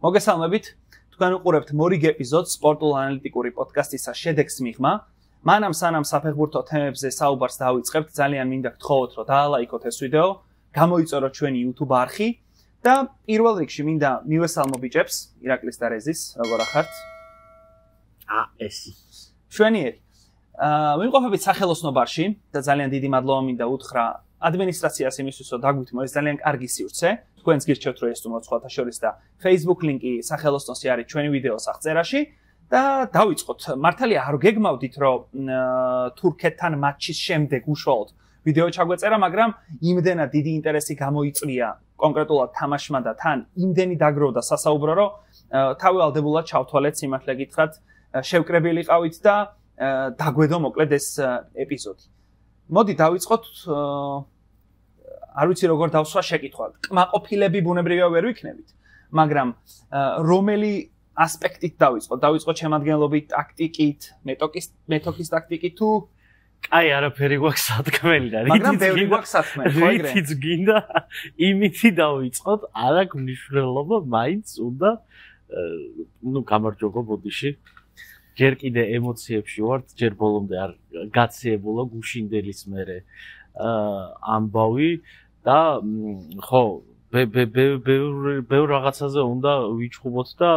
მოგესალმებით, თქვენ უყურებთ მორიგ ეპიზოდს სპორტულ ანალიტიკური პოდკასტისა შედეგს მიღმა. მანამ სანამ საფეხბურთო თემებზე საუბარს დავიწყებთ, ძალიან მინდა გთხოვოთ, რომ დაალაიქოთ ეს ვიდეო, გამოიწოროთ ჩვენი YouTube არხი და პირველ რიგში მინდა მივესალმო ბიჭებს, ირაკლის და რეზის, როგორ ახართ? ესი. შვენიერი. ვიმყოფებით სახელოსნო ბარში და ძალიან დიდი მადლობა მინდა უთხრა ადმინისტრაციას იმისთვის, რომ დაგვითმო ეს ძალიან კარგი სივრცე. თქვენს გირჩევთ, რომ ესტუმროთ სხვათა შორის და Facebook ლინკი სახელოსნოსი არის ჩვენი ვიდეოს აღწერაში და დავიწყოთ. მართალია არ გეგმავდით, რომ თურქეთთან მატჩის შემდეგ უშუალოდ ვიდეო ჩაგვეწერა, მაგრამ იმდენად დიდი ინტერესი გამოიწვია კონკრეტულად თამაშმა და თან იმდენი დაგროვდა სასაუბრო, რომ თავალდებულად ჩავთვალეთ სიმართლე გითხრათ, შევკრებილი ყავით და დაგვედო მოკლედ ეს ეპიზოდი. მოდი დავიწყოთ არ ვიცი როგორ დავსვა შეკითხვა. კმაყოფილები ბუნებრივია ვერ ვიქნებით, მაგრამ რომელი ასპექტით დავიწყოთ? დავიწყოთ შემადგენლობით, ტაქტიკით, მეტოქის ტაქტიკით თუ აი არაფერი გვაქვს სათქმელი და მაგრამ ბევრი გვაქვს სათქმელი, ხო ეგრე? რითიც გინდა იმითი დავიწყოთ, არ აქვს მნიშვნელობა, მაინც უნდა გამარჯვებო ბოდიში. ჯერ კიდე ემოციებში ვართ, ჯერ ბოლომდე არ გაციებულა გუშინდელის მერე ამბავი და ხო ბევრ რაღაცაზე უნდა ვიჩხუბოთ და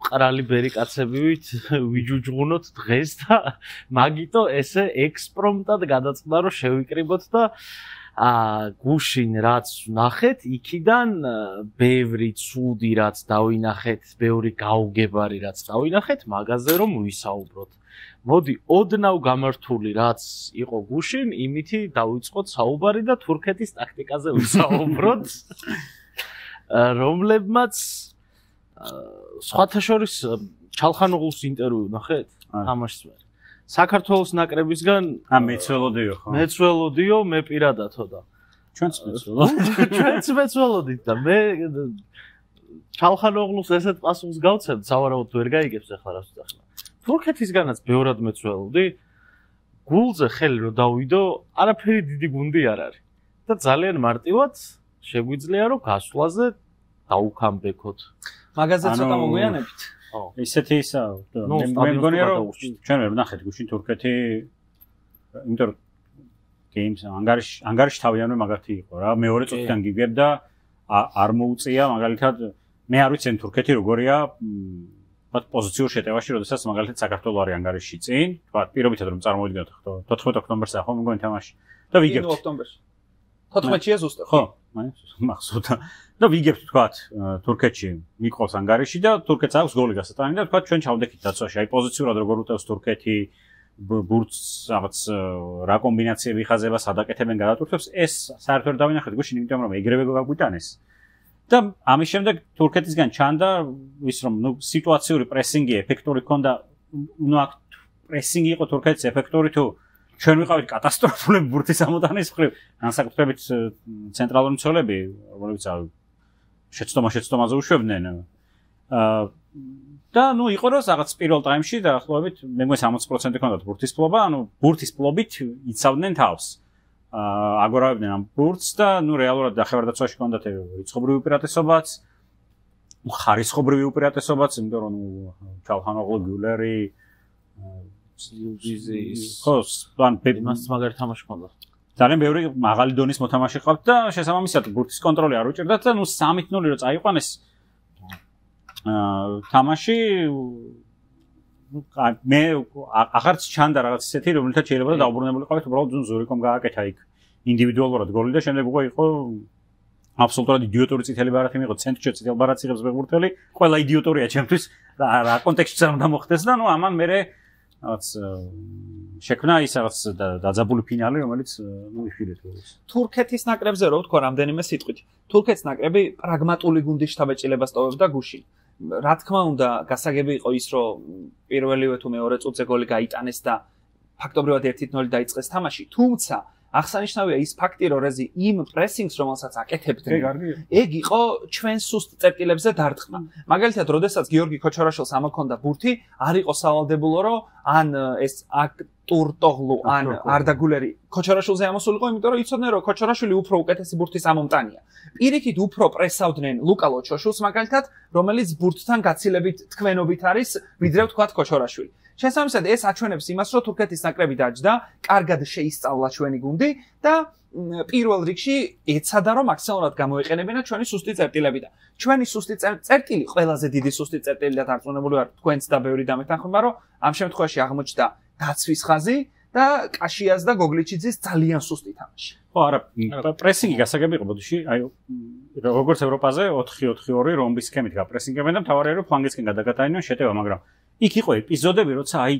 ყრალი ბერი კაცებივით ვიჯუჯღუნოთ დღეს და მაგიტო ესე ექსპრომტად გადაწყდა რომ შევიკრიბოთ და გუშინ რაც ნახეთ, იქიდან ბევრი ცუდი რაც დავინახეთ, ბევრი გაუგებარი რაც დავინახეთ, მაგაზე რომ ვისაუბროთ. მოდი, ოდნავ გამართული რაც იყო გუშინ, იმითი დავიწყოთ საუბარი და თურქეთის ტაქტიკაზე ვისაუბროთ. რომლებმაც სხვათა შორის ჩალხანოღლუს ინტერვიუ ნახეთ? თამაშს ვერ. საქართველოს ნაკრებისგან მეცველოდიო ხო? მეცველოდიო, მე პირადათო და ჩვენც მეცველოდით. ჩვენც მეცველოდით და მე ჩალხანოღლუს ესეთ პასუხს გავცემ, სავარაუდოდ ვერ გაიგებს ახლა რას ვთახმა. თურქეთისგანაც ბევრად მეცველოდი, გულზე ხელი რომ დავიდო, არაფერი დიდი გუნდი არ არის. და ძალიან მარტივად შეგვიძლია რომ გასვლაზე დაუქამბეკოთ. მაგაზე ცოტა მოგვიანებით. ისეთი ისა, მე მგონია რომ ჩვენ ვერ ვნახეთ გუშინ თურქეთი, იმიტომ რომ games ანგარიში თავიანვე მაგათი იყო რა. მეორე წუთიდან გიგებ და არ მოუწია, მაგალითად მე არ ვიცი თურქეთი როგორია პოზიციურ შეტევაში, როდესაც მაგალითად საქართველო არის ანგარიში წინ, თქვა პირობითად რომ წარმოვიდგინოთ ხო 14 ოქტომბერს ახლა მგონი თამაში და ვიგებთ. 9 ოქტომბერს. 14-ია ზუსტად. ხო, მახსოვდა. და ვიგებთ თქვა თურქეთში მიყავს ანგარიში და თურქეთს აქვს გოლი გასატანი და თქვა ჩვენ ჩავდექით დაცვაში. აი პოზიციურად როგორ უტევს თურქეთი ბურთს რაღაც რა კომბინაციები ხაზება სადაკეთებენ გადატვირთებს, ეს საერთოდ დავინახეთ გუშინ, იმიტომ რომ ეგრევე გაგვიტანეს. და ამის შემდეგ თურქეთისგან ჩანდა ის რომ სიტუაციური პრესინგი ეფექტური ქონდა, აქ პრესინგი იყო თურქეთის ეფექტური თუ ჩვენ ვიყავით კატასტროფული ბურთის ამოტანის მხრივ, განსაკუთრებით ცენტრალური მცველები, რომლებიც შეცდომაზე უშვებდნენ. და იყო რომ რაღაც პირველ ტაიმში დაახლოებით მე მგონი 60% ქონდათ ბურთის ფლობა, ბურთის ფლობით იცავდნენ თავს. აგორავდნენ ამ ბურთს და რეალურად დახევარდაცვაში ქონდათ რიცხობრივი უპირატესობაც, ხარისხობრივი უპირატესობაც, იმიტომ რომ ჩალხანოღლუ, გიულერი, ხო, იმას მაგარი თამაში ქონდა. ძალიან ბევრი მაღალი დონის მოთამაშე ყავთ და შესაბამისად ბურთის კონტროლი არ უჭირდათ და 3-0 რო წაიყვანეს თამაში მე აღარც ჩანდა რაღაც ისეთი, რომელთა შეიძლება და დაუბრუნებულიყავით, უბრალოდ ზურიკომ გააკეთა იქ ინდივიდუალურად გოლი და შემდეგ უკვე იყო აბსოლუტურად იდიოტური წითელი ბარათი მიიღო, ცენტრში წითელ ბარათს იღებს ფეხბურთელი, ყველა იდიოტორია ჩემთვის რა კონტექსტში უნდა მოხდეს და ამან მერე რაღაც შექმნა ის რაღაც დაძაბული ფინალი, რომელიც იშვილეთ გოლს. თურქეთის ნაკრებზე რო ვთქვა რამდენიმე სიტყვით. თურქეთის ნაკრები პრაგმატული გუნდის შთაბეჭდილებას ტოვებდა გუშინ. რა თქმა უნდა, გასაგები იყო ის, რომ პირველივე თუ მეორე წუთზე გოლი გაიტანეს და ფაქტობრივად 1-0 დაიწყეს თამაში, თუმცა აღსანიშნავია ის ფაქტი, რომ რეზი იმ პრესინგს, რომელსაც აკეთებდნენ, ეგ იყო ჩვენ სუსტ წერტილებზე დარტყმა. მაგალითად, როდესაც გიორგი ქოჩორაშვილს ამოქონდა ბურთი, არ იყო სავალდებულო, რომ ან ეს ტურტოღლუ ან არდაგულერი ქოჩორაშვილზე ამოსულიყო, იმიტომ რომ იცოდნენ, რომ ქოჩორაშვილი უფრო უკეთესი ბურთის ამომტანია. პირიქით უფრო პრესავდნენ ლუკა ლოჩოშვილს მაგალითად, რომელიც ბურთთან გაცილებით თქვენობით არის, ვიდრე ვთქვათ ქოჩორაშვილი. შესაბამისად, ეს აჩვენებს იმას, რომ თურქეთის ნაკრები დაჯდა, კარგად შეისწავლა ჩვენი გუნდი და პირველ რიგში ეცადა, რომ მაქსიმალურად გამოეყენებინა ჩვენი სუსტი წერტილები და ჩვენი სუსტი წერტილი, ყველაზე დიდი სუსტი წერტილი და დარწმუნებული ვარ, თქვენც და ბევრი დამეთანხმება, რომ ამ შემთხვევაში აღმოჩნდა დაცვის ხაზი და კაშიას და გოგლიჩიძის ძალიან სუსტი თამაში. ხო, არა, პრესინგი გასაგები იყო ბოდიში, აი როგორც ევროპაზე 4-4-2 რომბის სქემით გაპრესინგებენ და მთავარია რომ ფლანგისკენ გადაგატანინონ შეტევა, მაგრამ იქ იყო ეპიზოდები, როცა აი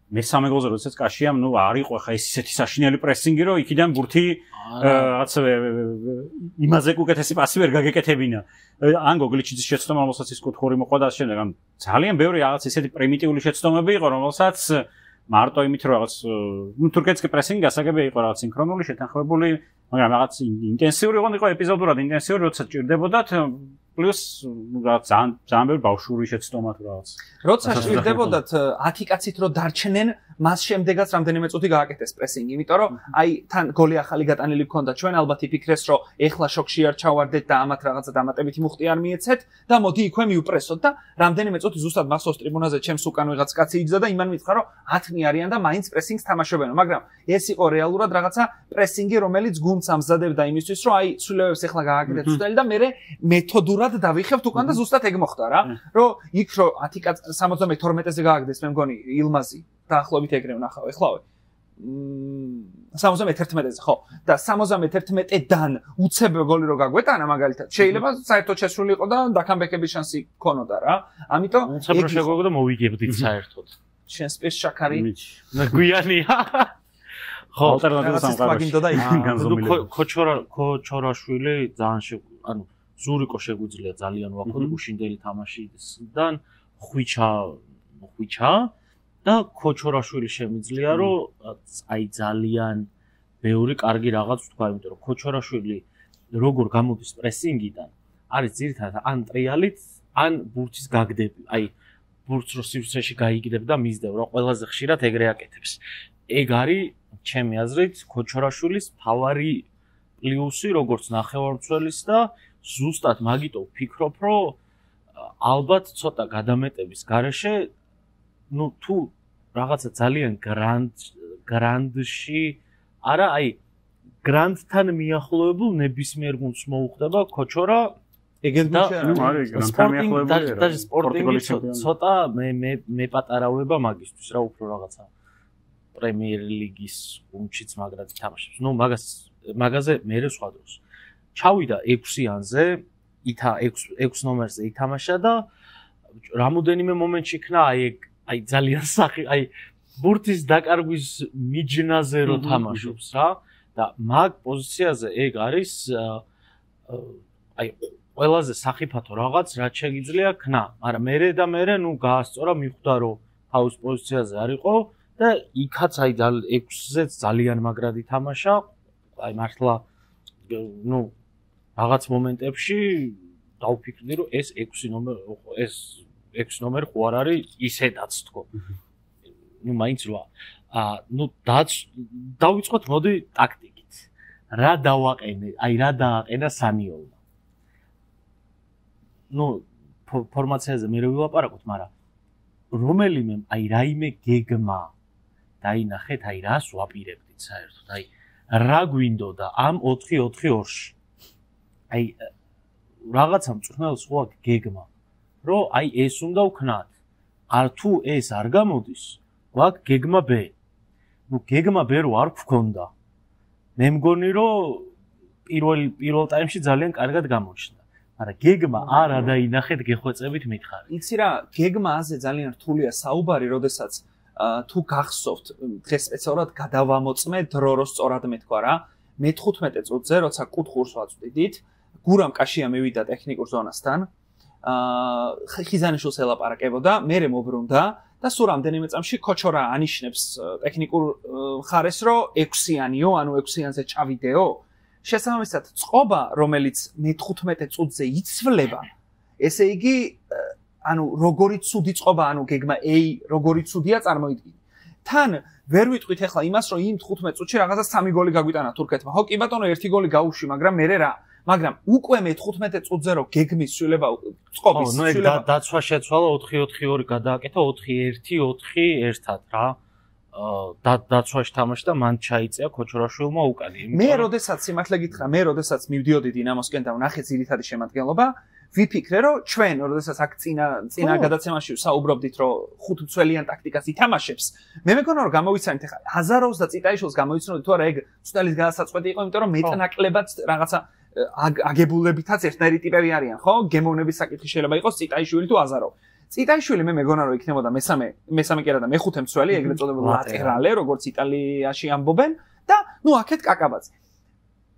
მესამე გოლზე როდესაც კაშიამ არ იყო ხა ისეთი საშინელი პრესინგი, რომ იქიდან ბურთი რაღაცა იმაზე უკეთესი პასი ვერ გაგეკეთებინა. ან გოგლიჩიძის შეცდომა, რომელსაც ის კუთხური მოყვა და შემდეგ ან ძალიან ბევრი რაღაც ისეთი პრიმიტიული შეცდომები იყო, რომელსაც მარტო იმით რომ რაღაც თურქეთსკი პრესინგი გასაგები იყო რაღაც სინქრონული, შეთანხმებული, მაგრამ რაღაც ინტენსიური იყო ეპიზოდურად ინტენსიური, როცა ჭირდებოდათ პლუს რაღაც ძალიან ბევრი ბავშვური შეცდომა თუ რაღაც. როცა ჭირდებოდათ 10 კაცით რომ დარჩნენ, მას შემდეგაც რამდენიმე წუთი გააკეთეს პრესინგი, იმიტომ რომ აი თან გოლი ახალი გატანილი გქონდა, ჩვენ ალბათ იფიქრეს რომ ეხლა შოქში არ ჩავარდეთ და ამათ რაღაცა დამატებითი მუხტი არ მიეცეთ და მოდი იქვე მიუპრესოთ და რამდენიმე წუთი ზუსტად მახსოვს ტრიბუნაზე ჩემს უკან ვიღაც კაცი იჯდა და იმან მითხრა რომ 10-ნი არიან და მაინც პრესინგს თამაშობენ, მაგრამ ეს იყო რეალურად რაღაცა პრესინგი, რომელიც გუნდს ამზადებდა იმისთვის, რომ აი ცვლილებებს ეხლა გააკეთეთ ცუდელი და მე მეთოდურად დავიხევთ უკან და ზუსტად ეგ მოხდა რა, რომ იქ რო 10 კაც 72-ზე გააგდეს მე მგონი ილმაზი დაახლოებით ეგრე ვნახავ ეხლავე 71-ზე ხო და 71-დან უცებ გოლი რო გაგვეტანა მაგალითად შეიძლება საერთოდ შესრული იყო და დაკამბეკების შანსი ქონოდა რა ამიტომ უცებ რო შეგვეგო და მოვიგებდით საერთოდ შენს პირს შაქარი გვიანია ხო ალტერნატივა სამყაროში ქოჩორაშვილი ძალიან ანუ ზურიკო შეგვიძლია ძალიან ვახოთ გუშინდელი თამაშიდან ხვიჩა და ქოჩორაშვილი შემიძლია რომ აი ძალიან ბევრი კარგი რაღაც ვთქვა, იმიტომ რომ ქოჩორაშვილი როგორ გამოდის პრესინგიდან არის ძირითადად ან ტრიალით, ან ბურთის გაგდები. აი ბურთს რო სივრცეში გაიგდებ და მისდევ, რა ყველაზე ხშირად ეგრე აკეთებს. ეგ არის ჩემი აზრით ქოჩორაშვილის მთავარი პლუსი როგორც ნახევარმცველის და ზუსტად მაგიტო ვფიქრობ, რომ ალბათ ცოტა გადამეტების გარეშე თუ რაღაცა ძალიან გრანდში არა, აი გრანდთან მიახლოებულ ნებისმიერ გუნდს მოუხდება ქოჩორა ეგეთ სპორტინგი ცოტა მე პატარავება მაგისთვის რა უფრო რაღაცა პრემიერ ლიგის გუნდშიც მაგრად თამაშობს. ნუ მაგაზე მე სხვა დროს ჩავიდა 6-იანზე, 6 ნომერზე ითამაშა და რამოდენიმე მომენტში იქნა აი ძალიან სახი, აი ბურთის დაკარგვის მიჯნაზე რო თამაშობს რა და მაგ პოზიციაზე ეგ არის აი ყველაზე სახიფათო რაღაც რაც შეგიძლია ქნა, მაგრამ მე ნუ გაასწორა მიხვდა რომ თავის პოზიციაზე არისო და იქაც აი 6-ზეც ძალიან მაგრად ითამაშა, აი მართლა ნუ რაღაც მომენტებში დავფიქრდი რომ ეს 6 ნომერი ხო არ არის ისედაც თქო. ნუ მაინც რა. ნუ დავიწყოთ მოდი ტაქტიკით. რა დავაყენე? აი რა დააყენა სანიოლმა. ნუ ფორმაციაზე მე ვილაპარაკოთ, მაგრამ რომელიმე აი რაიმე გეგმა დაინახეთ, აი რას ვაპირებდით საერთოდ. აი რა გვინდოდა ამ 4-4-2-ში. აი რაღაცა მწვრთნელს ხო აქვს გეგმა, რომ აი ეს უნდა ვქნათ. არ თუ ეს არ გამოდის, გვაქვს გეგმა B. ნუ გეგმა B რო არ გვქონდა. მე მგონი რომ პირველ ტაიმში ძალიან კარგად გამოჩნდა. მაგრამ გეგმა არ ადაინახეთ გეხვეწებით მითხარი. იცი რა, გეგმაზე ძალიან რთულია საუბარი, როდესაც თუ გახსოვთ, დღეს სპეციალურად გადავამოწმე დრო რო სწორად მეთქვა რა. მე-15 წუთზე, როცა კუთხურს ვაწვდით, გურამ კაშია მივიდა ტექნიკურ ზონასთან. ხიზანიშვილს ელაპარაკებოდა, მე მობრუნდა და სულ რამდენიმე წამში ქოჩორა ანიშნებს ტექნიკურ მხარეს, რომ 6-იანიო, ანუ 6-იანზე ჩავიდეო. შესაბამისად, წყობა, რომელიც მე-15 წუთზე იცვლება, ესე იგი, ანუ როგორი ცუდი წყობა, ანუ გეგმა A როგორი ცუდია წარმოიდგინე. თან ვერ ვიტყვით ახლა იმას, რომ იმ 15 წუთში რაღაცა 3 გოლი გაგვიტანა თურქეთმა. ხო, კი ბატონო, 1 გოლი გაუშვი, მაგრამ მე რა მაგრამ უკვე მე-15 წუთზე რო გეგმის ცვლილება წყობის ცვლილება დაცვა შეცვალა 4-4-2 გადააკეთა 4-1-4-1-ად რა დაცვაში თამაშდა მან ჩაიწია ქოჩორაშვილმა უკანი მე როდესაც სიმართლე გითხრა მე როდესაც მივდიოდი დინამოსკენ და ვნახე ძირითადი შემადგენლობა ვიფიქრე რომ ჩვენ როდესაც აქ წინა გადაცემაში საუბრობდით რომ ხუთმცველიან ტაქტიკას ითამაშებს მე მეგონა რომ გამოვიცანით ახლა აზაროვს და წიტაიშვილს გამოიცნოდით თუ არა ეგ ცუდალის გადასაწყვეტი იყო იმიტომ რომ მეტნაკლებად რაღაცა აგებულებითაც ერთნაირი ტიპები არიან ხო გემოვნების საკითხი შეიძლება იყოს წიტაიშვილი თუ აზარო წიტაიშვილი მე მეგონა რომ იქნებოდა მესამე კი არა და მეხუთე მცველი ეგრეთ წოდებული ლატერალე როგორც იტალიაში ამბობენ და ნუ აქეთ კაკაბაძე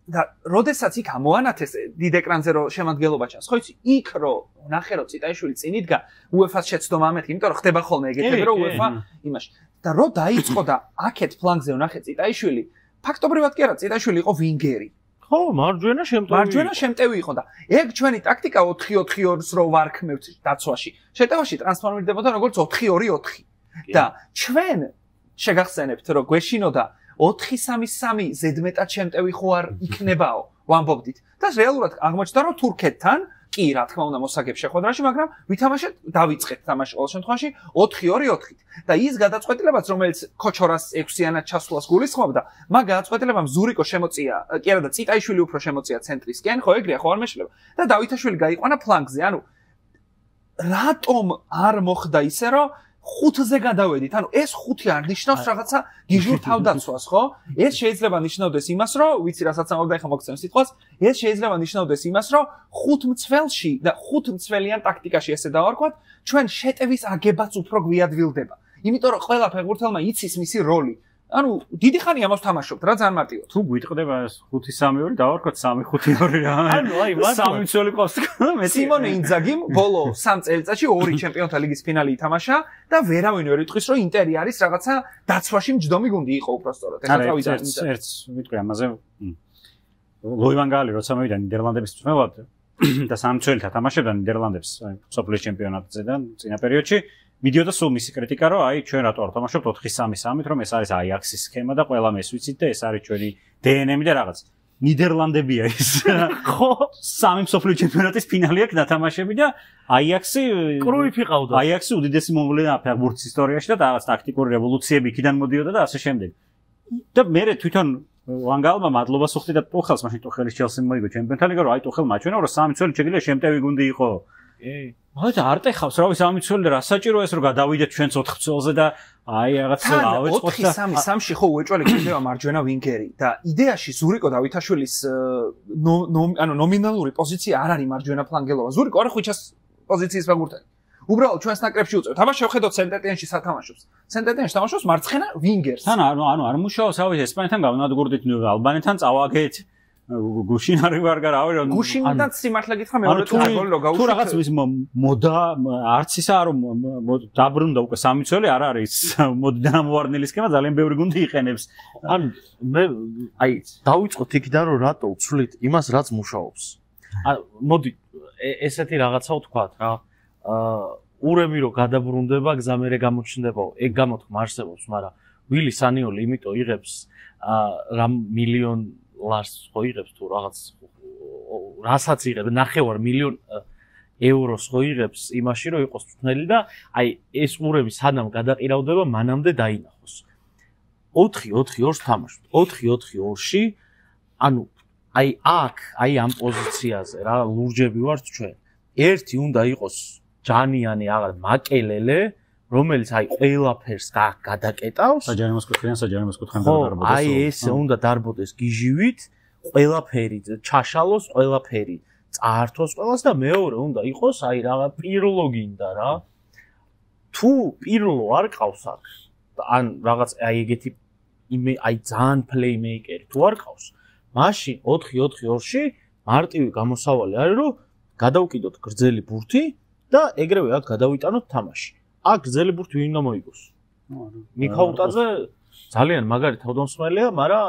და როდესაც იქ ამოანათეს დიდ ეკრანზე რომ შემადგენლობა ჩანს ხო იცი იქ რომ ნახე რომ წიტაიშვილი წინ იდგა UEFA-ს შეცდომა ამეთი იმიტომ რომ ხდება ხოლმე ეგეთები რომ UEFA იმაში და რომ დაიწყო და აქეთ ფლანგზე ნახე წიტაიშვილი ფაქტობრივად კი არა წიტაიშვილი იყო ვინგერი ხო, მარჯვენა შემტევი იყო და ეგ ჩვენი ტაქტიკა 4-4-2-ს რო ვარქმევთ დაცვაში. შეტევაში ტრანსფორმირდებოდა როგორც 4-2-4 და ჩვენ შეგახსენებთ რომ გვეშინოდა 4-3-3 ზედმეტად შემტევი ხო არ იქნებაო, ვამბობდით. და რეალურად აღმოჩნდა რომ თურქეთთან კი რა თქმა უნდა მოსაგებს შეხვედრაში, მაგრამ ვითამაშეთ დავიწყეთ თამაში ყოველ შემთხვევაში 4-2-4-ით. და ის გადაწყვეტილებაც რომელიც ქოჩორას 6-იანად ჩასვლას გულისხმობდა, მაგ გადაწყვეტილებამ ზურიკო შემოწია, კი არა და წიტაიშვილი უფრო შემოწია ცენტრისკენ, ხო ეგრეა, ხო არ მეშლება. და დავითაშვილი გაიყვანა ფლანგზე. ანუ რატომ არ მოხდა ისე რომ 5-ზე გადავედით. ანუ ეს 5 არ ნიშნავს რაღაცა გიჟურ თავდაცვას, ხო? ეს შეიძლება ნიშნავდეს იმას, რომ ვიცი რასაც ამბობდა ახლა მოგცემ სიტყვას, ეს შეიძლება ნიშნავდეს იმას, რომ 5 მცველში და 5 მცველიან ტაქტიკაში ესე დავარქვათ, ჩვენ შეტევის აგებაც უფრო გვიადვილდება. იმიტომ რომ ყველა ფეხბურთელმა იცის მისი როლი. ანუ დიდი ხანი ამას თამაშობთ რა ძალიან მარტივად. თუ გვიტყდება 5-3-2 დავარქვათ 3-5-2 რა. ანუ აი მარტო 3 მცველი ყავს. სიმონე ინძაგიმ ბოლო 3 წელიწადში 2 ჩემპიონთა ლიგის ფინალი ითამაშა და ვერავინ ვერ იტყვის რომ ინტერი არის რაღაცა დაცვაში მჯდომი გუნდი იყო უბრალოდ. ეხლა წავიდა ერთს ვიტყვი ამაზე. ლუი ვან გაალი როცა მოვიდა ნიდერლანდების მწვრთნელად და 3 მცველთა თამაშობდა ნიდერლანდებს სოფლის ჩემპიონატზე და წინა პერიოდში მიდიოდა სულ მისი კრიტიკა რომ აი ჩვენ რატო არ თამაშობთ 4-3-3-ით რომ ეს არის აიაქსის სქემა და ყველა მეს ვიცით და ეს არის ჩვენი დნმ და რაღაც ნიდერლანდებია ის ხო 3 სოფლის ჩემპიონატის ფინალი აქვს დათამაშები და აიაქსი კრუიფი ყავდა აიაქსი უდიდესი მომვლენა ფეხბურთის ისტორიაში და რაღაც ტაქტიკური რევოლუციები იქიდან მოდიოდა და ასე შემდეგ და მე თვითონ ვანგალმა მადლობას უხდი და ტუხელს მაშინ ტუხელის ჩელსიმ მოიგო ჩემპიონთა ლიგა რომ აი ტუხელმა აჩვენა რომ 3 მცველი შეიძლება შემტევი გუნდი იყო მაგრამ არტეხავს რა ვიცი 3 მცველი რა საჭირო ეს რომ გადავიდეთ ჩვენც 4 მცველზე და აი რაღაცა ავეწყოთ და 4-3-3-ში ხო უეჭველი იქნება მარჯვენა ვინგერი და იდეაში ზურიკო დავითაშვილის ანუ ნომინალური პოზიცია არ არის მარჯვენა ფლანგელობა ზურიკო არა ხვიჩას პოზიციის ფეხბურთელი უბრალოდ ჩვენს ნაკრებში უწევთ აბა შევხედოთ სენტეტენში სათამაშობს სენტეტენში თამაშობს მარცხენა ვინგერს თან ანუ არ მუშაობს ავი ესპანეთთან გავნადგურდით ალბანეთთან წავაგეთ გუშინ არ ვარ რავი რომ გუშინიდან სიმართლე გითხრა მეორე გოლი რო გაუშვით თუ რაღაც ის მოდა არც ისა რომ დაბრუნდა უკვე 3 მცველი არ არის მოდიდან ამოვარდნილი სქემა ძალიან ბევრი გუნდი იყენებს ან მე აი დავიწყოთ იქიდან რომ რატო ვცვლით იმას რაც მუშაობს მოდი ესეთი რაღაცა ვთქვათ რა ურემი რო გადაბრუნდება გზამერე გამოჩნდებაო ეგ გამოთქმა არსებობს მაგრამ ვილი სანიოლი იმიტომ იღებს რამ მილიონ ლარს ხო იღებს თუ რაღაც რასაც იღებს 9 მილიონ ევროს ხო იღებს იმაში რომ იყოს მწვრთნელი და აი ეს ურემი სანამ გადაყირავდება მანამდე დაინახოს 4-4-2-ს თამაშობთ 4-4-2-ში ანუ აი აქ აი ამ პოზიციაზე რა ლურჯები ვართ ჩვენ ერთი უნდა იყოს ჯანიანი აღარ მაკელელე რომელიც აი ყველაფერს გადაკეტავს საჯარიმოს კუთხიდან საჯარიმოს კუთხემ დარბოდეს აი ეს უნდა დარბოდეს გიჟივით ყველაფერი ჩაშალოს ყველაფერი წაართოს ყველას და მეორე უნდა იყოს აი რაღაც პირლო გინდა რა თუ პირლო არ ყავს აქ ან რაღაც აი ეგეთი აი ძალიან პლეიმეიკერი თუ არ ყავს მაშინ 4-4-2-ში მარტივი გამოსავალი არის რომ გადავკიდოთ გრძელი ბურთი და ეგრევე აქ გადავიტანოთ თამაში აქ გრძელი ბურთი ვინ უნდა მოიგოს? მიქაუტაძე ძალიან მაგარი თავდამსხმელია, მაგრამ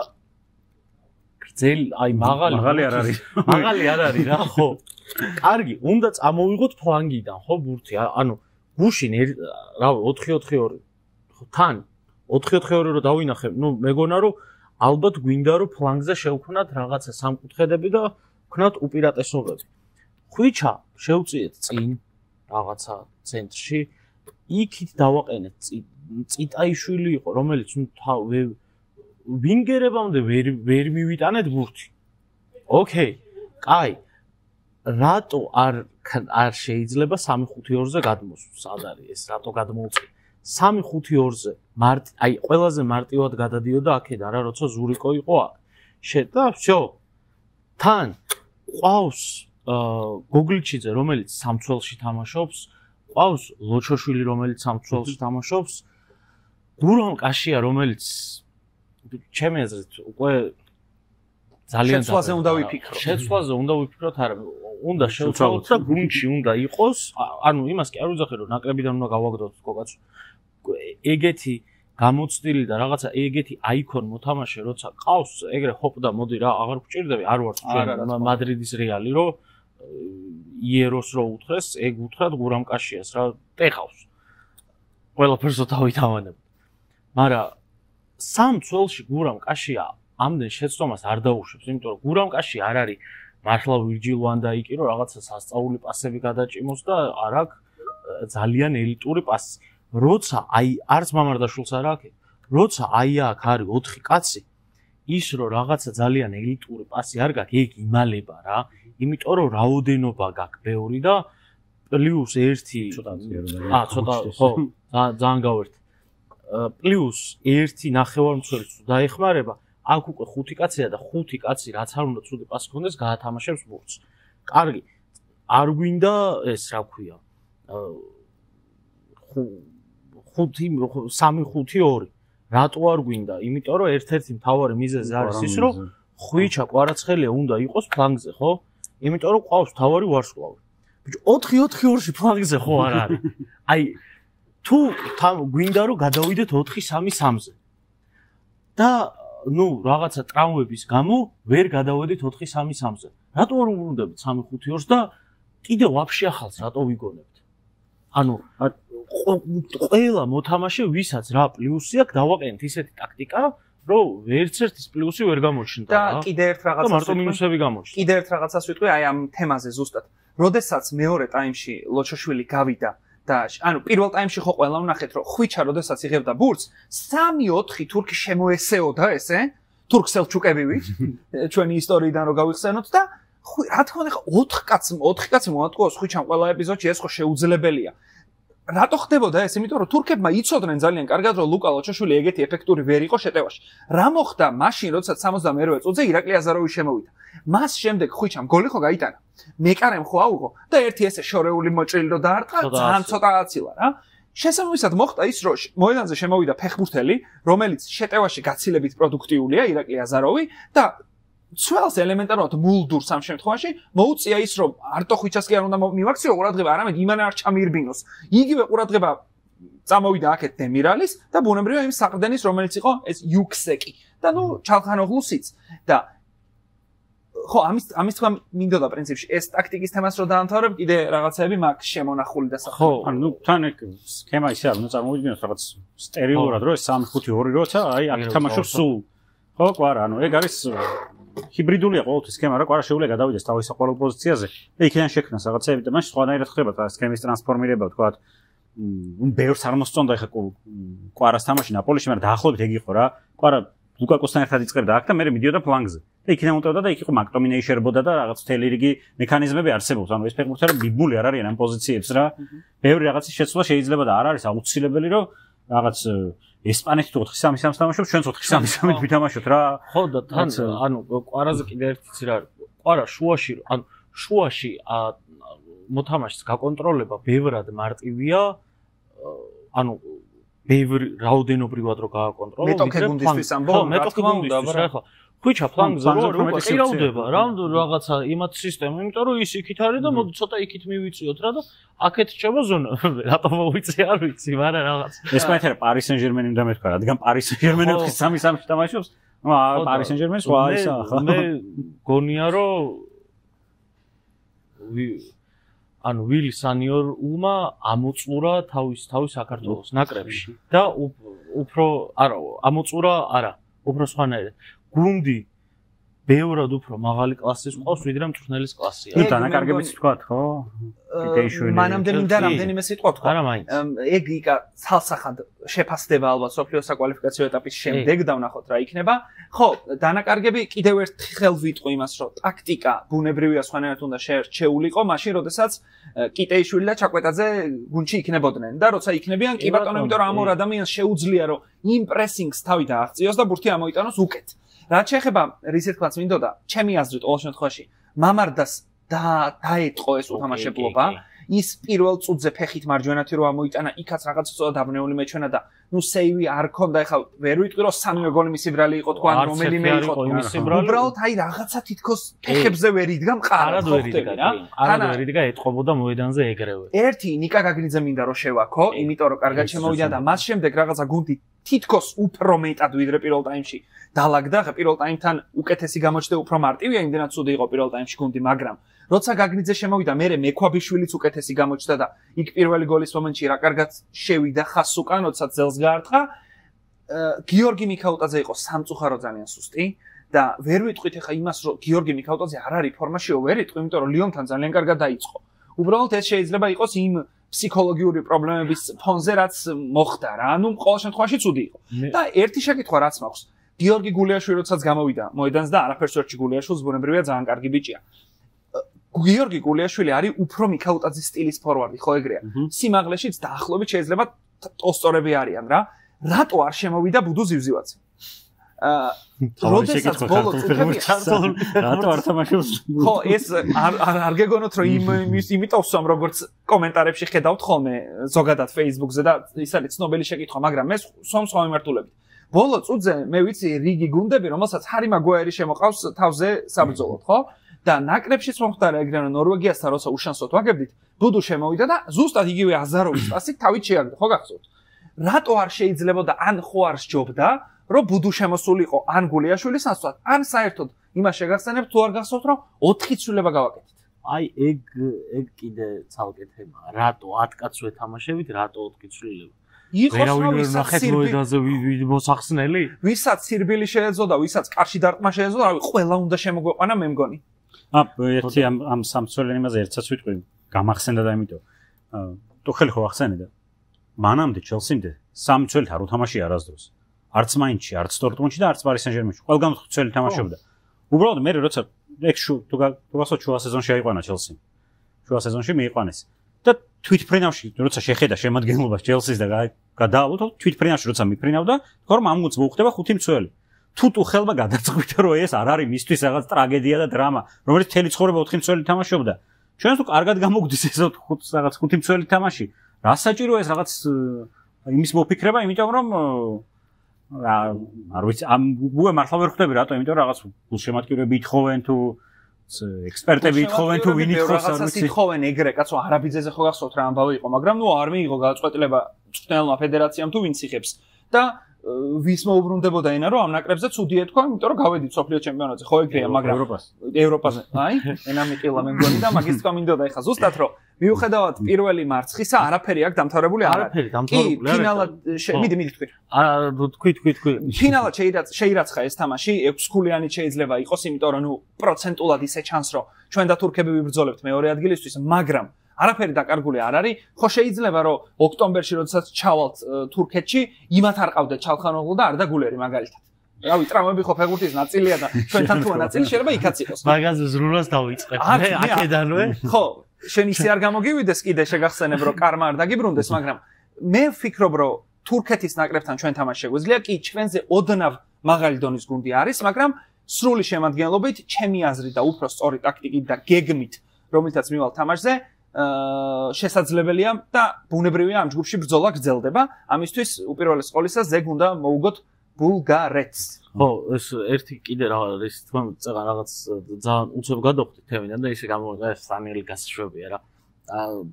გრძელი, აი მაღალი არ არის. მაღალი არ არის რა, ხო. კარგი, უნდა წამოვიღოთ ფლანგიდან, ხო, ბურთი. ანუ გუშინ რა 4-4-2 თან 4-4-2 რო დავინახე, ნუ მეგონა რომ ალბათ გვინდა რომ ფლანგზე შევქმნათ რაღაცა სამკუთხედები და ვქნათ უპირატესობები. ხვიჩა შევწიეთ წინ რაღაცა ცენტრში, იქით დავაყენეთ წიტაიშვილი იყო, რომელიც ვინგერებამდე ვერ მივიტანეთ ბურთი. ოკეი, კაი. რატო არ შეიძლება 3-5-2-ზე გადმოსვლა? სად არის ეს? რატო გადმოუწი? 3-5-2-ზე აი ყველაზე მარტივად გადადიოდა აქედან რა, როცა ზურიკო იყო აქ. და всё. თან ყავს გოგლიჩიძე, რომელიც სამცველში თამაშობს, ყავს ლოჩოშვილი, რომელიც სამცველში თამაშობს, გურამ კაშია, რომელიც ჩემი აზრით უკვე ძალიან შეცვლაზე უნდა ვიფიქროთ. შეცვლაზე უნდა ვიფიქროთ, არა, უნდა შევცვალოთ და გუნდში უნდა იყოს, ანუ იმას კი არ ვიძახე რომ ნაკრებიდან უნდა გავაგდოთ კოკაც. ეგეთი გამოცდილი და რაღაცა ეგეთი აიქონ მოთამაშე როცა ყავს, ეგრე ჰოპ და მოდი რა, აღარ გვჭირდები, არ ვარ ჩვენ მადრიდის რეალი, რომ იეროს რო უთხრეს, ეგ უთხრათ გურამ კაშიას რა, ტეხავს. ყველაფერს თავითავანებ. მაგრამ სამ წელში გურამ კაშია ამდენ შეცდომას არ დაუშვებს, იმიტომ რომ გურამ კაში არ არის მართლა ვირჯილ ვან დაიკი, რომ რაღაცა სასწაული პასები გადაჭიმოს და არ აქვს ძალიან ელიტური პასი. როცა აი არც მამარდაშვილს არ აქვს, როცა აი აქ არის 4 კაცი, ის რომ რაღაცა ძალიან ელიტური პასი არ გაქვს, ეგ იმალება რა, იმიტომ რომ რაოდენობა გაქვს ბევრი და პლუს 1 ცოტა ხო, ძალიან გავერთი. პლუს 1 ნახევარმცველიც დაეხმარება, აქ უკვე 5 კაცია და 5 კაცი რაც არ უნდა ცუდი პასი ქონდეს, გაათამაშებს ბურთს. კარგი, არ გვინდა ეს რა ქვია, 3-5-2. რატო არ გვინდა? იმიტომ რომ ერთ-ერთი მთავარი მიზეზი არის ის, რომ ხვიჩა კვარაცხელია უნდა იყოს ფლანგზე, ხო? იმიტომ რომ ყავს მთავარი ვარსკვლავი. ბიჭო 4-4-2-ში ფლანგზე ხო არ არის? აი თუ გვინდა რომ გადავიდეთ 4-3-3-ზე. და ნუ რაღაცა ტრავმების გამო ვერ გადავედით 4-3-3-ზე. რატო არ უბრუნდებით 3-5-2-ს და კიდე ვაფშე ახალს რატო ვიგონებთ? ანუ ყველა მოთამაშე ვისაც რა პლუსი აქვს დავაყენეთ ისეთი ტაქტიკა, რომ ვერცერთის პლუსი ვერ გამოჩნდა და კიდე ერთ რაღაცას მარტო მინუსები გამოჩნდა. კიდე ერთ რაღაცას ვიტყვი აი ამ თემაზე ზუსტად. როდესაც მეორე ტაიმში ლოჩოშვილი გავიდა და ანუ პირველ ტაიმში ხო ყველა ვნახეთ რომ ხვიჩა როდესაც იღებდა ბურთს 3-4 თურქი შემოესეოდა ესე თურქ სელჩუკებივით ჩვენი ისტორიიდან რო გავიხსენოთ და რა თქმა უნდა 4 კაცი მოატყუოს ხვიჩამ ყველა ეპიზოდში ეს ხო შეუძლებელია. რატო ხდებოდა ეს? იმიტომ რომ თურქებმა იცოდნენ ძალიან კარგად რომ ლუკა ლოჩოშვილი ეგეთი ეფექტური ვერ იყო შეტევაში. რა მოხდა მაშინ როდესაც 68 წუთზე ირაკლი აზაროვი შემოვიდა. მას შემდეგ ხვიჩამ გოლი ხო გაიტანა. მეკარემ ხო აუღო და ერთი ესე შორეული მოჭრილი რო დაარტყა, ძალიან ცოტა აცილა რა. შესაბამისად მოხდა ის რომ მოედანზე შემოვიდა ფეხბურთელი, რომელიც შეტევაში გაცილებით პროდუქტიულია, ირაკლი აზაროვი და ცველს ელემენტარულად მულდურს ამ შემთხვევაში მოუწია ის რომ არტო ხვიჩას კი არ უნდა მივაქციო ყურადღება, არამედ იმან არ ჩამირბინოს. იგივე ყურადღება წამოვიდა აქეთ დემირალის და ბუნებრივია იმ საყრდენის, რომელიც იყო ეს იუქსეკი და ნუ ჩალხანოღლუსიც და ხო ამის თქვა მინდოდა პრინციპში ეს ტაქტიკის თემას რო დაამთავრებ, კიდე რაღაცები მაქვს შემონახული და სახე. ხო, ანუ თან ეგ სქემა ისე არ უნდა წარმოვიდგინოთ რაღაც სტერილურად რომ 3-5-2 როცა აი აქ თამაშობს სულ. ხო, კვარა, ანუ ეგ არის ჰიბრიდულია ყოველთვის სქემა რა, კვარა შეუძლია გადავიდეს თავის საყვალო პოზიციაზე და იქიდან შექმნას რაღაცები და მაშინ სხვანაირად ხდება და სქემის ტრანსფორმირება თქვა. ბევრს არ მოსწონდა ეხა კვარას თამაში ნაპოლიში, მაგრამ დაახლოებით ეგ იყო რა. კვარა ლუკაკოსთან ერთად იწყებდა აქ და მე მიდიოდა ფლანგზე. და იქიდან მოტევდა და იქ იყო მაკტომინეი შერბოდა და რაღაც მთელი რიგი მექანიზმები არსებობს. ანუ ეს ფეხბურთელი ბიბული არ არიან ამ პოზიციებს რა. ბევრი რაღაცის შეცვლა შეიძლება და არ არის აუცილებელი რომ რაღაც ესპანეთი 4-3-3 თამაშობს, ჩვენც 4-3-3 ვითამაშოთ რა. ხო და თან ანუ კვარაზე კიდე ერთი რა არის. კვარა შუაში, ანუ შუაში მოთამაშის გაკონტროლება ბევრად მარტივია. ანუ ბევრი რაოდენობრივად რო გააკონტროლო, მეტოქე გუნდისთვის ამბობ, რა თქმა უნდა, აბა ხუჩა ფლანგზე რო ყირავდება რა რაღაცა იმათ სისტემა, იმიტომ რომ ის იქით არის და მოდი ცოტა იქით მივიწიოთ რა და აქეთ რჩება ზონა. რატომ მოვიწი არ ვიცი, მაგრამ რაღაც. ეს მაინტერესებს Paris Saint-Germain-ი უნდა მეთქვა, რადგან Paris Saint-Germain-ი 3-3 თამაშობს. Paris Saint-Germain-ს სხვა ისა. მე გონია რომ ანუ ვილი სანიორულმა ამოწურა თავის საქართველოს ნაკრებში და უფრო არა ამოწურა არა უფრო სხვანაირად გუნდი ბევრად უფრო მაღალი კლასის ყავს ვიდრე მწვრთნელის კლასია. ნუ დანაკარგებიც ვთქვათ, ხო? კიდეიშვილი. მანამდე მინდა რამდენიმე სიტყვა ვთქვა. არა მაინც. ეგ იკა ცალსახად შეფასდება ალბათ სოფლიო საკვალიფიკაციო ეტაპის შემდეგ და ვნახოთ რა იქნება. ხო, დანაკარგები კიდევ ერთხელ ვიტყვი იმას, რომ ტაქტიკა ბუნებრივია სხვანაირად უნდა შეულიყო, მაშინ როდესაც კიდეიშვილი და ჩაკვეტაძე გუნდში იქნებოდნენ და როცა იქნებიან, კი ბატონო, იმიტომ რომ ამ ორ ადამიანს შეუძლია რომ იმ პრესინგს თავი დააღწიოს და ბურთი ამოიტანოს უკეთ. რაც შეეხება რის ერთმანეთს მინდოდა, ჩემი აზრით ყოველ შემთხვევაში მამარდას დაეტყო ეს უთამაშებლობა. ის პირველ წუთზე ფეხით მარჯვენათი რო ამოიტანა, იქაც რაღაც ცოტა დაბნეული მეჩვენა და ნუ სეივი არ ქონდა, ეხლა ვერ ვიტყვი რომ სამივე გოლი მისი ბრალი იყო თქვა, რომელიმე იყო მისი ბრალი. უბრალოდ აი რაღაცა თითქოს ფეხებზე ვერ იდგა მყარად ვერ იდგა რა. არად ვერ იდგა ეტყობოდა მოედანზე ეგრევე. ერთი ნიკა გაგნიძე მინდა რომ შევაქო, იმიტომ რომ კარგად შემოვიდა და მას შემდეგ რაღაცა გუნდი თითქოს უფრო მეტად ვიდრე პირველ ტაიმში დალაგდა, პირველ ტაიმთან უკეთესი გამოჩნდა, უფრო მარტივია, იმდენად ცუდი იყო პირველ ტაიმში გუნდი, მაგრამ როცა გაგნიძე შემოვიდა, მე მექვაბიშვილიც უკეთესი გამოჩნდა და იქ პირველი გოლის მომენტში რა კარგად შევიდა ხას უკან, როდესაც ძელს გაარტყა. გიორგი მიქაუტაძე იყო სამწუხარო ძალიან სუსტი და ვერ ვიტყვით ახლა იმას, რომ გიორგი მიქაუტაძე არ არის ფორმაში, ვერ ვიტყვი, იმიტომ რომ ლიონთან ძალიან კარგად დაიწყო. უბრალოდ ეს შეიძლება იყოს იმ ფსიქოლოგიური პრობლემების ფონზე, რაც მოხდა რა. ანუ ყოველ შემთხვევაში ცუდი იყო. და ერთი შეკითხვა რაც მაქვს. გიორგი გულიაშვილი როდესაც გამოვიდა მოედანს და არაფერს ვერ ჩიგულიაშვილს ბუნებრივია ძალიან კარგი ბიჭია. გიორგი გულიაშვილი არის უფრო მიქაუტაძის სტილის ფორვარდი, ხო ეგრეა. სიმაღლეშიც დაახლოებით შეიძლება ტოსტორები არიან რა. რატო არ შემოვიდა ბუდუ ზივზივაძე? როდესაც ბოლო წუთები რატო არ თამაშობს? ხო, ეს არ გეგონოთ რომ იმიტომ სვამ როგორც კომენტარებში ხედავთ ხოლმე ზოგადად Facebook-ზე და ის არის ცნობილი შეკითხვა, მაგრამ მე სვამ სხვა მიმართულებით. ბოლო წუთზე მე ვიცი რიგი გუნდები, რომელსაც ჰარი მაგუაირი შემოყავს თავზე საბრძოლოდ, ხო? და ნაკრებშიც მომხდარა ეგრე რომ ნორვეგიასთან როცა უშანსოდ ვაგებდით, ბუდუ შემოვიდა და ზუსტად იგივე აზაროვის პასით თავით შეაგდო, ხო გახსოვთ? რატო არ შეიძლებოდა ან ხო არ სჯობდა, რომ ბუდუ შემოსულიყო ან გულიაშვილის ასვათ, ან საერთოდ იმას შეგახსენებთ თუ არ გახსოვთ, რომ 4 ცვლილება გავაკეთეთ. აი ეგ კიდე ცალკე თემაა. რატო 10 კაცს ვეთამაშებით, რატო 4 ცვლილება? იყოს რომ ვინახეთ მოედანზე მოსახსნელი? ვისაც სირბილი შეეძლო და ვისაც კარში დარტყმა შეეძლო, რავი, ყველა უნდა შემოგვეყვანა, მე მგონი. ერთი ამ სამცველენ იმაზე ერთსაც ვიტყვი, გამახსენდა და იმიტომ. ტუხელი ხო ახსენდა. მანამდე ჩელსიმდე სამცველით არ უთამაშია არასდროს. არც მაინცში, არც დორტმუნდში და არც პარის სენ-ჟერმენში. ყველგან მცველი თამაშობდა. უბრალოდ მე როცა ეგ თუ გასულ შუა სეზონში აიყვანა ჩელსიმ. შუა სეზონში მიიყვანეს. და თვითფრინავში როცა შეხედა შემადგენლობას ჩელსის და გადაალოთ, თვითფრინავში როცა მიფრინავდა, თქო რომ ამ გუნდს მოუხდება 5 მცველი. თუ ტუხელმა გადაწყვიტა რომ ეს არ არის მისთვის რაღაც ტრაგედია და დრამა, რომელიც მთელი ცხოვრება 4 მცველი თამაშობდა. ჩვენს თუ კარგად გამოგდის ეს რაღაც 5 მცველი თამაში, რა საჭიროა ეს რაღაც იმის მოფიქრება, იმიტომ რომ არ ვიცი, ამ გუე მართლა ვერ ხვდები რატო, იმიტომ რომ რაღაც გულშემატკივრები ითხოვენ თუ ექსპერტები ითხოვენ თუ ვინ ითხოვს არ ვიცი. ითხოვენ ეგრე, კაცო, არაბიძეზე ხო გახსოვთ რა ამბავი იყო, მაგრამ ნუ არ მიიღო გადაწყვეტილება მწვრთნელმა ფედერაციამ თუ ვინც იხებს და ვის მოუბრუნდებოდა ენა რომ ამ ნაკრებზე ცუდი ეთქვა, იმიტომ რომ გავედით სოფლიო ჩემპიონატზე, ხო ეგრეა, მაგრამ ევროპაზე. აი, ენა მიყილა მე მგონი და მაგის თქვა მინდოდა ეხა ზუსტად რომ მიუხედავად პირველი მარცხისა არაფერი აქ დამთავრებული არ არის. არაფერი დამთავრებული არ არის. ფინალად მიდი თქვი. თქვი. ფინალად შეირაცხა ეს თამაში, 6 ქულიანი შეიძლება იყოს, იმიტომ რომ ნუ პროცენტულად ისე ჩანს რომ ჩვენ და თურქები ვიბრძოლებთ მეორე ადგილისთვის, მაგრამ არაფერი დაკარგული არ არის. ხო შეიძლება რომ ოქტომბერში როდესაც ჩავალთ თურქეთში, იმათ არ ყავდეთ ჩალხანოღლუ და არდა გულერი მაგალითად. რავი, ტრამვები ხო ფეხბურთის ნაწილია და ჩვენთან თუ ნაწილი შეიძლება იქაც იყოს. მაგაზე ზრუნვას დავიწყებ. მე აქედანვე. ხო, შენ ისე არ გამოგივიდეს კიდე შეგახსენებ რომ კარმა არ დაგიბრუნდეს, მაგრამ მე ვფიქრობ რომ თურქეთის ნაკრებთან ჩვენ თამაში შეგვიძლია, კი ჩვენზე ოდნავ მაღალი დონის გუნდი არის, მაგრამ სრული შემადგენლობით, ჩემი აზრით და უფრო სწორი ტაქტიკით და გეგმით, რომელთაც მივალ თამაშზე შესაძლებელია და ბუნებრივია ამ ჯგუფში ბრძოლა გრძელდება. ამისთვის უპირველეს ყოვლისა ზეგ უნდა მოუგოთ ბულგარეთს. ხო, ეს ერთი კიდე ის თქვენ წეგან რაღაც ძალიან უცებ გადავხდით თემიდან და ისე გამოვიდა ეს სანიელი გასაშვებია რა.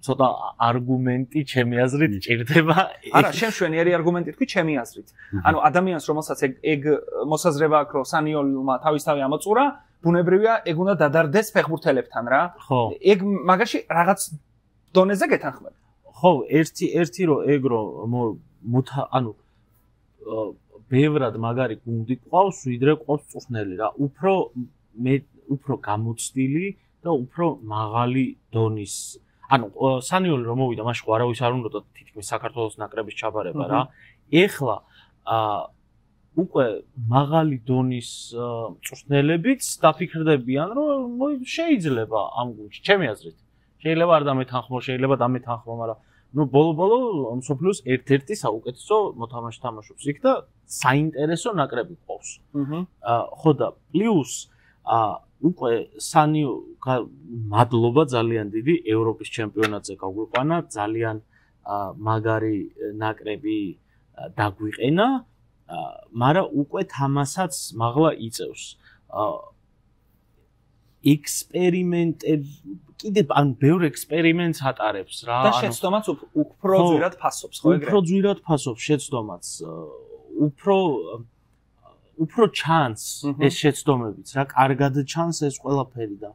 ცოტა არგუმენტი ჩემი აზრით ჭირდება. არა, შენ შვენიერი არგუმენტი თქვი ჩემი აზრით. ანუ ადამიანს რომელსაც ეგ მოსაზრება აქვს რომ სანიოლმა თავისთავი ამოწურა, ბუნებრივია ეგ უნდა დადარდეს ფეხბურთელებთან რა. ხო. ეგ მაგაში რაღაც დონეზე გეთანხმება. ხო, ერთი რომ ეგ რომ ანუ ბევრად მაგარი გუნდი ყავს, ვიდრე ყავს წვრთნელი რა. უფრო გამოცდილი და უფრო მაღალი დონის. ანუ სანიოლი რომ მოვიდა, მაშინ არავის არ უნდა თითქმის საქართველოს ნაკრების ჩაბარება რა. ეხლა უკვე მაღალი დონის წვრთნელებიც დაფიქრდებიან, რომ შეიძლება ამ გუნდში, ჩემი აზრით. შეიძლება არ დამეთანხმო, შეიძლება დამეთანხმო, მაგრამ ბოლო-ბოლო მსოფლიოს ერთ-ერთი საუკეთესო მოთამაშე თამაშობს იქ და საინტერესო ნაკრები ყავს. ხო და პლუს უკვე სანიო მადლობა ძალიან დიდი ევროპის ჩემპიონატზე გაგვიყვანა, ძალიან მაგარი ნაკრები დაგვიყენა, მაგრამ უკვე თამასაც მაღლა იწევს. ექსპერიმენტები კიდე ან ბევრ ექსპერიმენტს ატარებს რა. და შეცდომაც უფრო ძვირად ფასობს, ხო ეგრე? უფრო ძვირად ფასობს შეცდომაც. უფრო ჩანს ეს შეცდომებიც რა, კარგად ჩანს ეს ყველაფერი და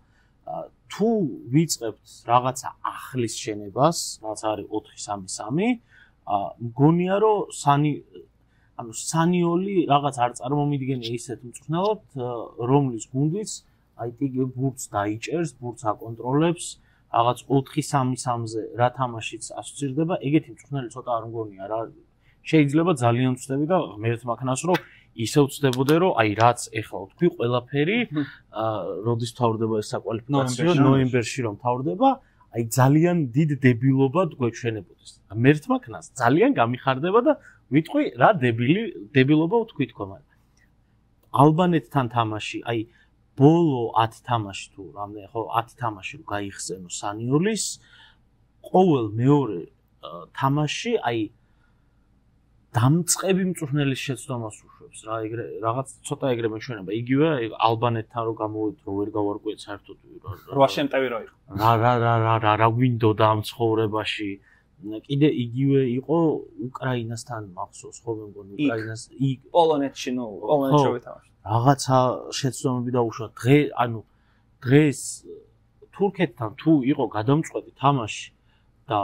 თუ ვიწყებთ რაღაცა ახლის შენებას, რაც არის 4-3-3, მგონია რომ სანიოლი რაღაც არ წარმომიდგენია ისეთ მწვრთნელად, რომლის გუნდიც ბურთს დაიჭერს, ბურთს აკონტროლებს, რაღაც 4-3-3-ზე რა თამაშიც ასოცირდება, ეგეთი მწვრთნელი ცოტა არ მგონია რა. შეიძლება ძალიან ვწდები და ღმერთ მაქნას რომ ისე ვწდებოდე რომ აი რაც ეხლა ვთქვი ყველაფერი როდის თავდება ეს საკვალიფიკაციო ნოემბერში რომ თავდება, აი ძალიან დიდ დებილობად გვეჩვენებოდეს. ღმერთ მაქნას ძალიან გამიხარდება და ვიტყვი რა დებილობა ვთქვი თქო, მაგრამ ალბანეთთან თამაში, აი ბოლო 10 თამაში თუ რამდენი ხო 10 თამაში რო გაიხსენო სანიოლის ყოველ მეორე თამაში აი დამწყები მწვრთნელის შეცდომას უშვებს რა, ეგრე რაღაც ცოტა ეგრე მეჩვენება. იგივე ალბანეთთან რო გამოვიდ რო ვერ გავარკვიეთ საერთოდ 8 შემტევი რო იყო. რა გვინდოდა ამ ცხოვრებაში. კიდე იგივე იყო უკრაინასთან მახსოვს ხო მე მგონი უკრაინას პოლონეთში პოლონეთში ვეთამაშე. რაღაცა შეცდომები დაუშვა. დღეს თურქეთთან თუ იყო გადამწყვეტი თამაში და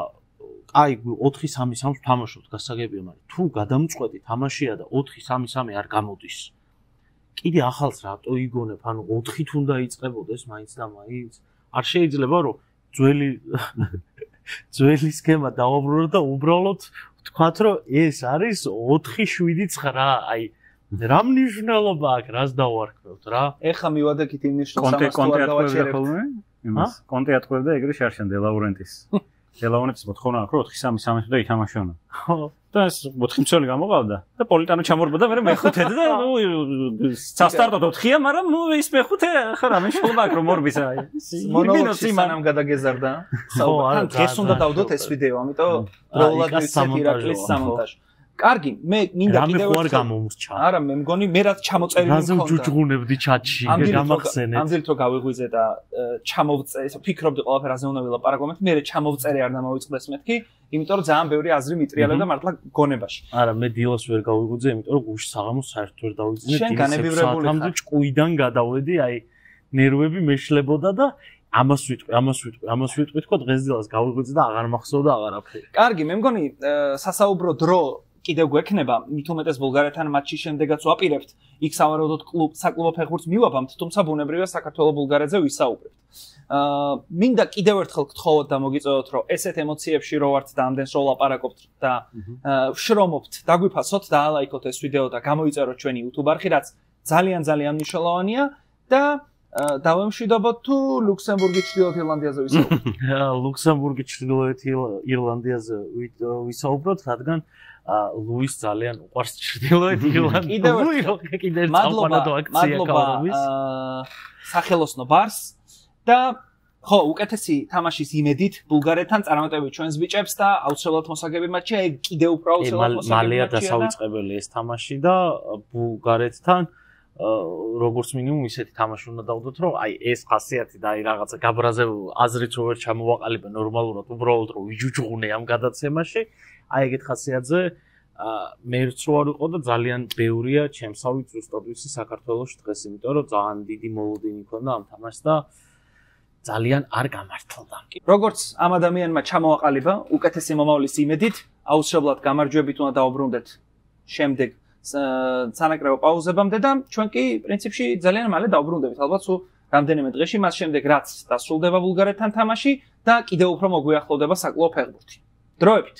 აი 4-3-3-ს თამაშობთ გასაგებია, მაგრამ თუ გადამწყვეტი თამაშია და 4-3-3 არ გამოდის. კიდე ახალს რატო იგონებ? ანუ 4-ით უნდა იწყებოდეს მაინც და მაინც. არ შეიძლება რომ ძველი სქემა დავაბრუნოთ და უბრალოდ ვთქვათ რომ ეს არის 4-7-9. აი რა მნიშვნელობა აქვს, რას დავარქმევთ რა? ეხა მივადექით იმ ნიშნულს ამას თუ არ დავაჩერებთ. იმას კონტე ატყუებდა ეგრე შარშან დელაურენტის. დელაურენტის მოთხოვნა აქვს რომ 4-3-3 და ითამაშონა. ხო. და ეს 4 მცველი გამოყავდა და პოლიტანო ჩამორბოდა მე მეხუთედ და სასტარტოდ 4-ია, მაგრამ ის მეხუთე ხარ ამ შეიძლება აქვს რომ მორბის აი. მონოლოგი სანამ გადაგეზარდა. თან დღეს უნდა დავდოთ ეს ვიდეო, ამიტომ დროულად ვიცით ირაკლის სამონტაჟი. კარგი, მე მინდა კიდევ არ გამომრჩა. არა, მე მგონი მე რაც ჩამოწერილი მქონდა. რაზე ვჯუჯღუნებდი ჩატში, გამახსენეთ. ამდენით რომ გავიღვიძე და ჩამოვწე, ფიქრობდი ყველაფერ რაზე უნდა ვილაპარაკობთ, მე ჩამოვწერე არ დამოვიწყდეს მეთქი, იმიტომ რომ ძალიან ბევრი აზრი მიტრიალებდა მართლა გონებაში. არა, მე დილას ვერ გავიღვიძე, იმიტომ რომ გუშინ საღამოს საერთოდ ვერ დავიძინე. შენ განებივრებული ხარ. ჭკუიდან გადავედი, აი ნერვები მეშლებოდა და ამას ვიტყვი თქო დღეს დილას გავიღვიძე და აღარ მახსოვდა აღარაფერი. კარგი, მე მგონი სასაუბრო დრო კიდევ გვექნება, მით უმეტეს ბულგარეთთან მატჩის შემდეგაც ვაპირებთ, იქ სავარაუდოდ საკლუბო ფეხბურთს მივაბამთ, თუმცა ბუნებრივია საქართველო-ბულგარეთზე ვისაუბრებთ. მინდა კიდევ ერთხელ გთხოვოთ და მოგიწევოთ, რომ ესეთ ემოციებში რო ვართ და ამდენს რო ვლაპარაკობთ და ვშრომობთ, დაგვიფასოთ და ალაიქოთ ეს ვიდეო და გამოიწეროთ ჩვენი YouTube არხი, რაც ძალიან მნიშვნელოვანია და დავემშვიდობოთ თუ ლუქსემბურგი ჩრდილოეთ ირლანდიაზე ვისაუბროთ. ლუქსემბურგი ჩრდილოეთ ირლანდიაზე ვისაუბროთ, რადგან ლუის ძალიან უყვარს ჩრდილოეთ ირლანდია. კიდევ ერთ სამყაროდო აქცია კავრობის. სახელოსნო ბარს და ხო, უკეთესი თამაშის იმედით ბულგარეთთან წარმატებით ჩვენს ბიჭებს და აუცილებლად მოსაგები მატჩი, აი კიდევ უფრო აუცილებლად მოსაგები მატჩი. მალეა დასაუწყებელი ეს თამაში და ბულგარეთთან როგორც მინიმუმ ისეთი თამაში უნდა დავდოთ, რომ აი ეს ხასიათი და აი რაღაცა გაბრაზე აზრით რო ვერ ჩამოვაყალიბე ნორმალურად, უბრალოდ რომ ვიჯუჯღუნე ამ გადაცემაში, აი ეგეთ ხასიათზე მერც რო არ იყო და ძალიან ბევრია ჩემსავით ზუსტად ვიცი საქართველოში დღეს, იმიტომ რომ ძალიან დიდი მოლოდინი ქონდა ამ თამაშს და ძალიან არ გამართლდა. როგორც ამ ადამიანმა ჩამოაყალიბა უკეთესი მომავლის იმედით, აუცილებლად გამარჯვებით უნდა დაუბრუნდეთ შემდეგ სანაკრებო პაუზებამდე და ჩვენ კი პრინციპში ძალიან მალე დაუბრუნდებით. ალბათ სულ რამდენიმე დღეში, მას შემდეგ რაც დასრულდება ბულგარეთთან თამაში და კიდევ უფრო მოგვიახლოვდება საკლუბო ფეხბურთი. დროებით.